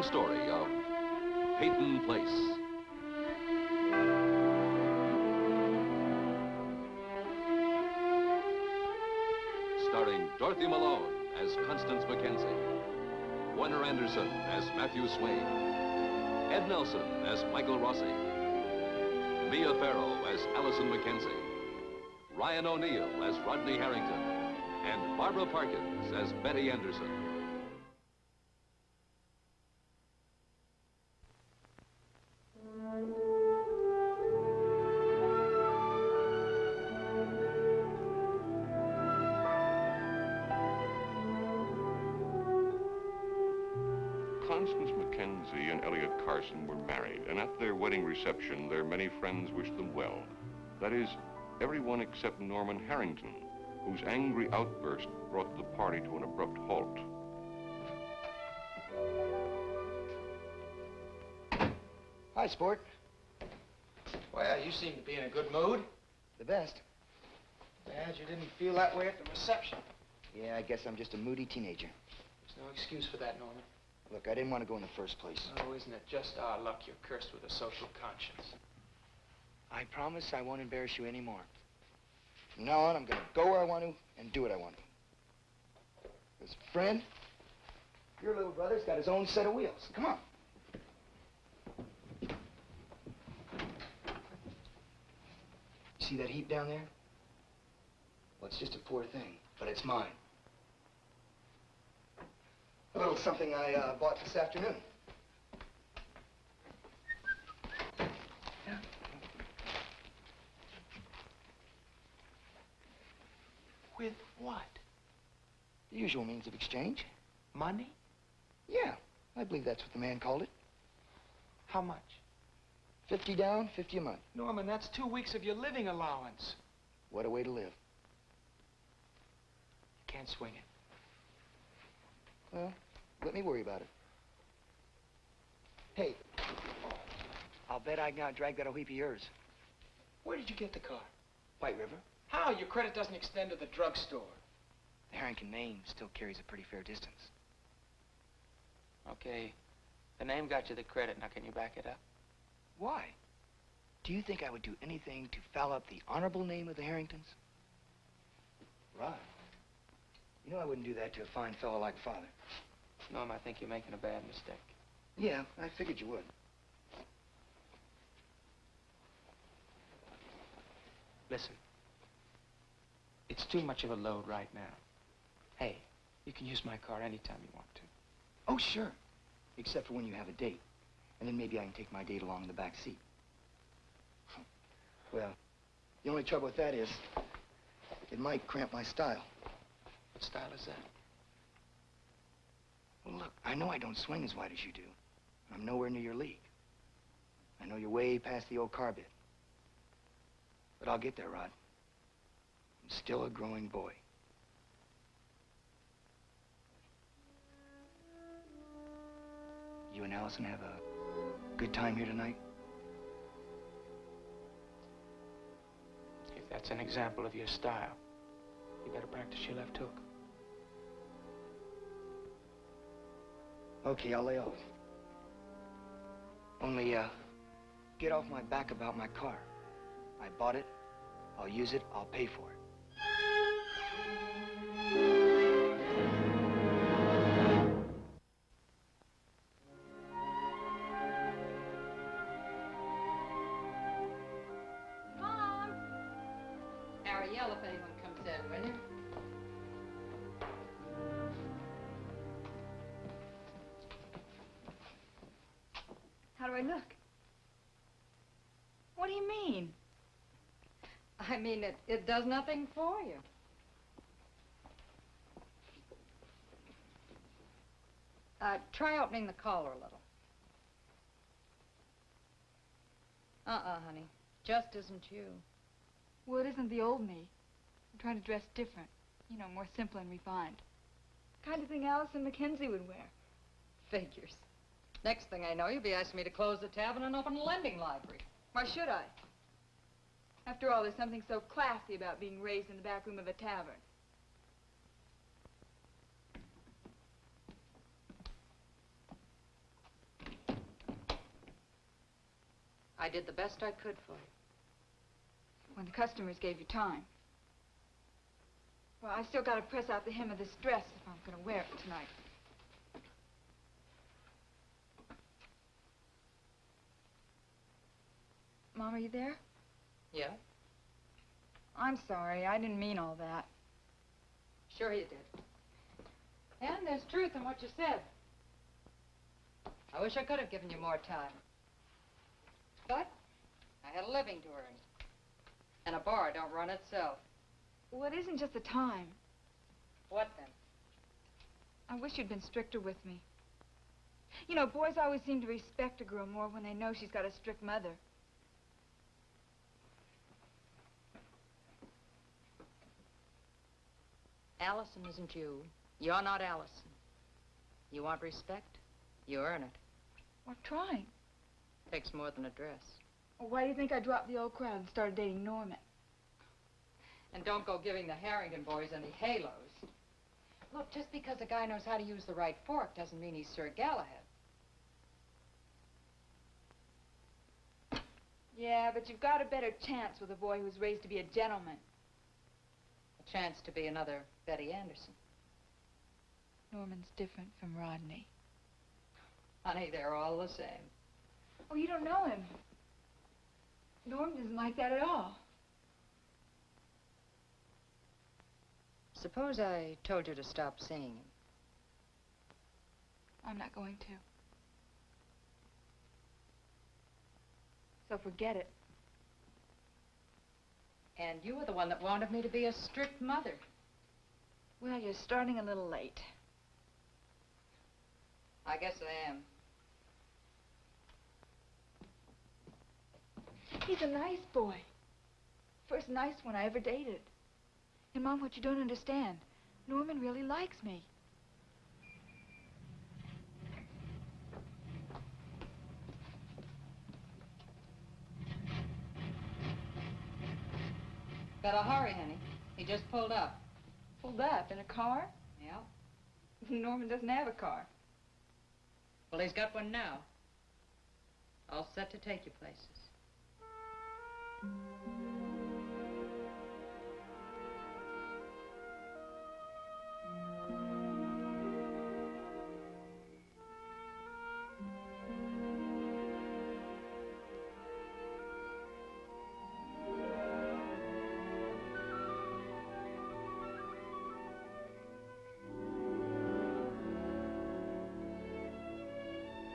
story of Peyton Place. Starring Dorothy Malone as Constance Mackenzie, Warner Anderson as Matthew Swain, Ed Nelson as Michael Rossi, Mia Farrow as Allison Mackenzie, Ryan O'Neill as Rodney Harrington, and Barbara Parkins as Betty Anderson. Constance Mackenzie and Elliot Carson were married, and at their wedding reception, their many friends wished them well. That is, everyone except Norman Harrington, whose angry outburst brought the party to an abrupt halt. Hi, sport. Well, you seem to be in a good mood. The best. Glad you didn't feel that way at the reception. Yeah, I guess I'm just a moody teenager. There's no excuse for that, Norman. Look, I didn't want to go in the first place. Oh, isn't it just our luck you're cursed with a social conscience? I promise I won't embarrass you anymore. From now on, I'm going to go where I want to and do what I want to. Because, friend, your little brother's got his own set of wheels. Come on. See that heap down there? Well, it's just a poor thing, but it's mine. A little something I bought this afternoon. Yeah. With what? The usual means of exchange. Money? Yeah, I believe that's what the man called it. How much? 50 down, 50 a month. Norman, that's 2 weeks of your living allowance. What a way to live. Can't swing it. Well, let me worry about it. Hey, I'll bet I can out-drag that old heap of yours. Where did you get the car? White River. How? Your credit doesn't extend to the drugstore. The Harrington name still carries a pretty fair distance. Okay, the name got you the credit. Now, can you back it up? Why? Do you think I would do anything to foul up the honorable name of the Harringtons? Right. You know I wouldn't do that to a fine fellow like Father. Norm, I think you're making a bad mistake. Yeah, I figured you would. Listen, it's too much of a load right now. Hey, you can use my car anytime you want to. Oh, sure. Except for when you have a date. And then maybe I can take my date along in the back seat. Well, the only trouble with that is it might cramp my style. What style is that? Well, look, I know I don't swing as wide as you do. I'm nowhere near your league. I know you're way past the old car bit. But I'll get there, Rod. I'm still a growing boy. You and Allison have a good time here tonight? If that's an example of your style, you better practice your left hook. Okay, I'll lay off. Only, get off my back about my car. I bought it, I'll use it, I'll pay for it. Mom! Hour yell if anyone comes in, will you? How do I look? What do you mean? I mean, it does nothing for you. Try opening the collar a little. Honey. Just isn't you. Well, it isn't the old me. I'm trying to dress different. You know, more simple and refined. Kind of thing Allison Mackenzie would wear. Figures. Next thing I know, you'll be asking me to close the tavern and open a lending library. Why should I? After all, there's something so classy about being raised in the back room of a tavern. I did the best I could for you. When the customers gave you time. Well, I still got to press out the hem of this dress if I'm going to wear it tonight. Mom, are you there? Yeah? I'm sorry. I didn't mean all that. Sure you did. And there's truth in what you said. I wish I could have given you more time. But I had a living to earn. And a bar don't run itself. Well, it isn't just the time. What then? I wish you'd been stricter with me. You know, boys always seem to respect a girl more when they know she's got a strict mother. Allison isn't you. You're not Allison. You want respect? You earn it. Well, I'm trying. Takes more than a dress. Well, why do you think I dropped the old crowd and started dating Norman? And don't go giving the Harrington boys any halos. Look, just because a guy knows how to use the right fork doesn't mean he's Sir Galahad. Yeah, but you've got a better chance with a boy who was raised to be a gentleman. A chance to be another Betty Anderson. Norman's different from Rodney. Honey, they're all the same. Oh, you don't know him. Norman isn't like that at all. Suppose I told you to stop seeing him. I'm not going to. So forget it. And you were the one that wanted me to be a strict mother. Well, you're starting a little late. I guess I am. He's a nice boy. First nice one I ever dated. And, Mom, what you don't understand, Norman really likes me. Better hurry, honey. He just pulled up. Pulled up in a car? Yeah. Norman doesn't have a car. Well, he's got one now. All set to take you places.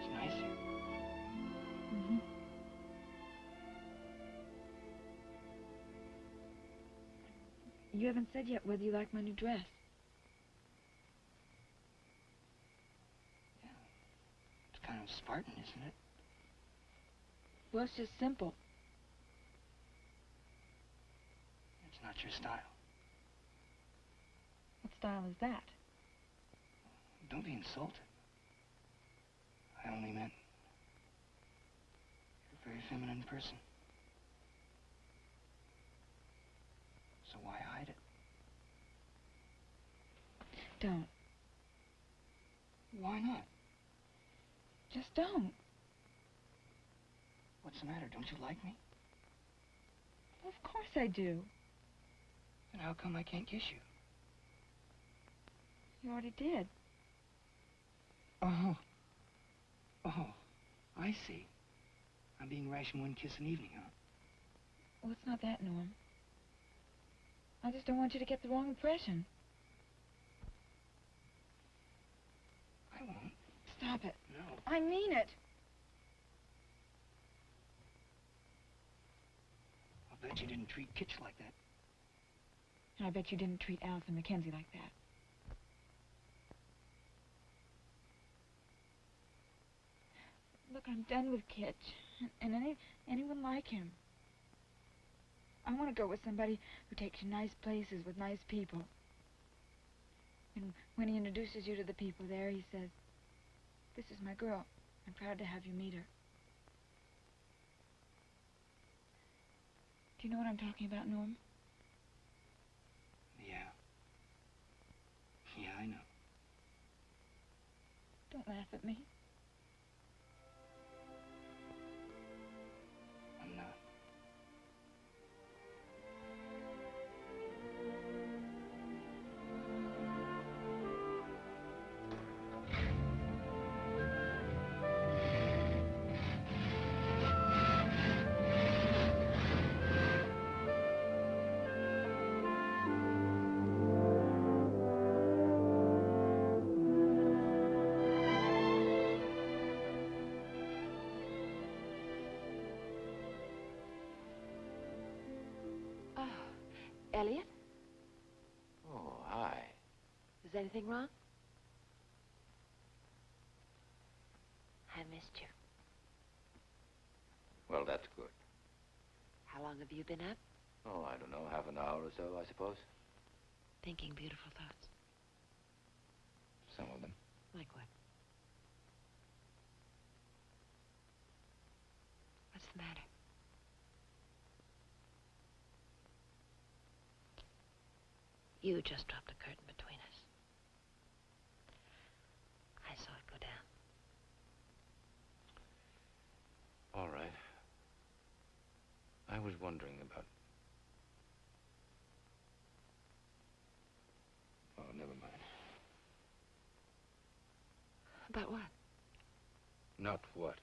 It's nice here. Mm-hmm. You haven't said yet whether you like my new dress. Yeah. It's kind of Spartan, isn't it? Well, it's just simple. It's not your style. What style is that? Don't be insulted. I only meant you're a very feminine person. So why hide it? Don't. Why not? Just don't. What's the matter? Don't you like me? Well, of course I do. Then how come I can't kiss you? You already did. Oh. Oh, I see. I'm being rash in one kiss an evening, huh? Well, it's not that, Norm. I just don't want you to get the wrong impression. I won't. Stop it. No. I mean it. I'll bet you didn't treat Kitch like that. And I bet you didn't treat Allison Mackenzie like that. Look, I'm done with Kitch. And anyone like him. I want to go with somebody who takes you nice places with nice people. And when he introduces you to the people there, he says, "This is my girl. I'm proud to have you meet her." Do you know what I'm talking about, Norm? Yeah. Yeah, I know. Don't laugh at me. Elliot? Oh, hi. Is anything wrong? I missed you. Well, that's good. How long have you been up? Oh, I don't know, half an hour or so, I suppose. Thinking beautiful thoughts. Some of them. Like what? What's the matter? You just dropped a curtain between us. I saw it go down. All right. I was wondering about... Oh, never mind. About what? Not what.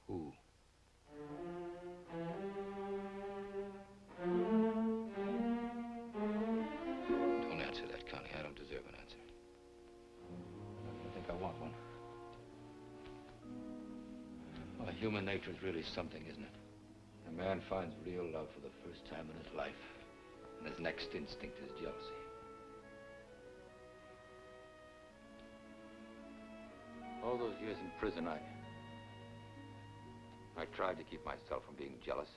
Who? Don't answer that, Connie. I don't deserve an answer. I think I want one. Well, human nature is really something, isn't it? A man finds real love for the first time in his life, and his next instinct is jealousy. All those years in prison, I tried to keep myself from being jealous.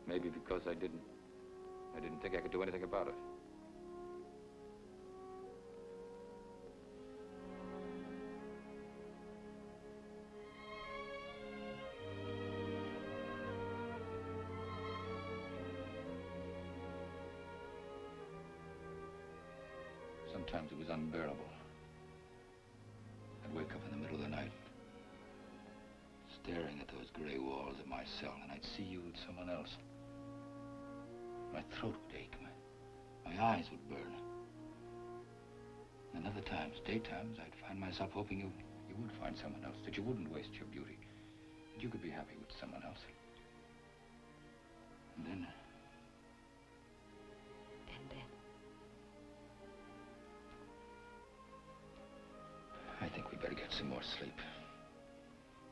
Maybe because I didn't think I could do anything about it. Sometimes it was unbearable. I'd wake up in the middle of the night, staring at those gray walls of my cell, and I'd see you with someone else. My throat would ache, my eyes would burn. And other times, daytimes, I'd find myself hoping you would find someone else, that you wouldn't waste your beauty, that you could be happy with someone else. And then... I think we better get some more sleep.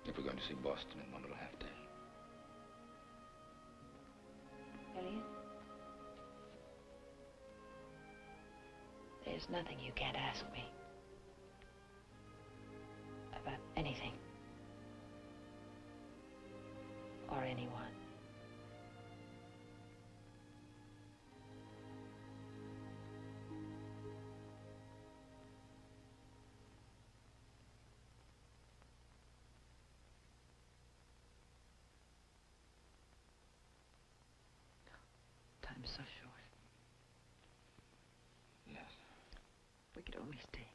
If we're going to see Boston in one little half day. Elliot? There's nothing you can't ask me. About anything. Or anyone. Time's so short. Yes. We could only stay